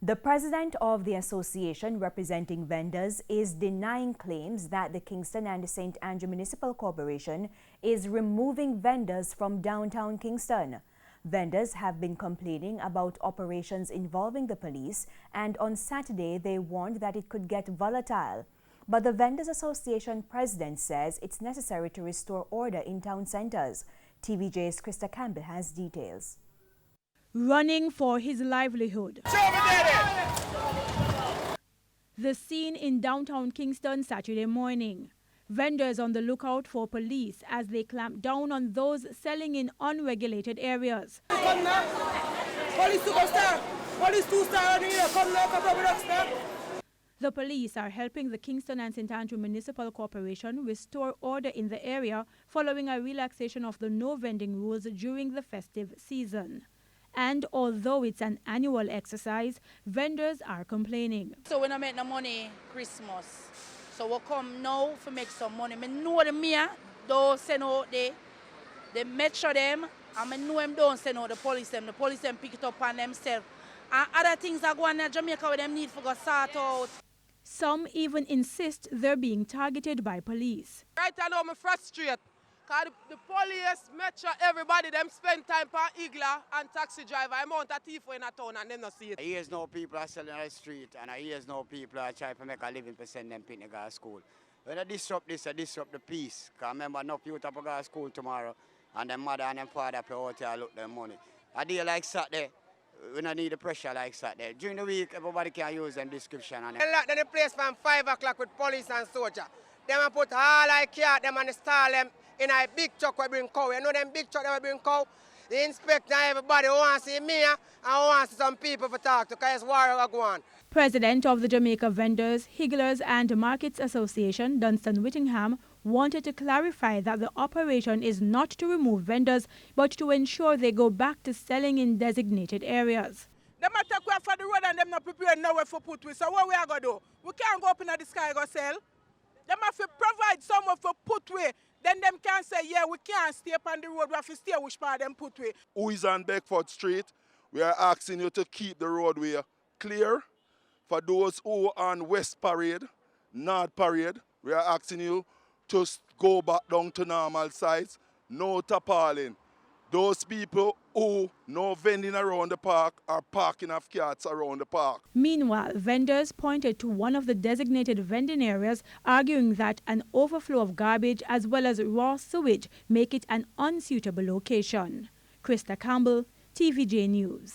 The president of the association representing vendors is denying claims that the Kingston and St. Andrew Municipal Corporation is removing vendors from downtown Kingston. Vendors have been complaining about operations involving the police, and on Saturday they warned that it could get volatile. But the Vendors Association president says it's necessary to restore order in town centers. TVJ's KRISTA Campbell has details. Running for his livelihood. The scene in downtown Kingston Saturday morning. Vendors on the lookout for police as they clamp down on those selling in unregulated areas. Come now. Police superstar. Police two-star here. Come now, come now. The police are helping the Kingston and St. Andrew Municipal Corporation restore order in the area following a relaxation of the no vending rules during the festive season. And although it's an annual exercise, vendors are complaining. So we don't make no money Christmas. So we come now to make some money. I know them here, don't send out they metro them, and I know them don't send out the police them pick it up on themselves. And other things are going on in Jamaica where them need to go sort out. Some even insist they're being targeted by police. Right now I'm frustrated. Because the police, metro, everybody, them spend time on Igla and taxi driver. I'm out a thief in a town and them not see it. Here's no people are selling on the street, and here's no people are trying to make a living to send them picnic to school. When I disrupt this, I disrupt the peace. Because remember, no people have to go to school tomorrow, and their mother and their father pay out here look their money. A day like Saturday, we don't need the pressure like Saturday. During the week, everybody can use them description. And They lock the place from 5 o'clock with police and soldier. Them put all like cat them and install them in a big truck we bring cow. You know them big truck that we bring cow? The inspector, everybody who wants to see me and who wants to see some people to talk to because it's war go on. President of the Jamaica Vendors, Higglers and Markets Association, Dunstan Whittingham, wanted to clarify that the operation is not to remove vendors, but to ensure they go back to selling in designated areas. Them a take way for the road and them not prepared nowhere for put with. So what we are going to do? We can't go up in the sky and go sell. Them have to provide someone for put way. Then them can say, yeah, we can't stay up on the road. We have to stay which part them put way. Who is on Beckford Street? We are asking you to keep the roadway clear. For those who are on West Parade, North Parade, we are asking you to go back down to normal size. No tarpaulin. Those people who no vending around the park are parking of cars around the park. Meanwhile, vendors pointed to one of the designated vending areas, arguing that an overflow of garbage as well as raw sewage make it an unsuitable location. KRISTA Campbell, TVJ News.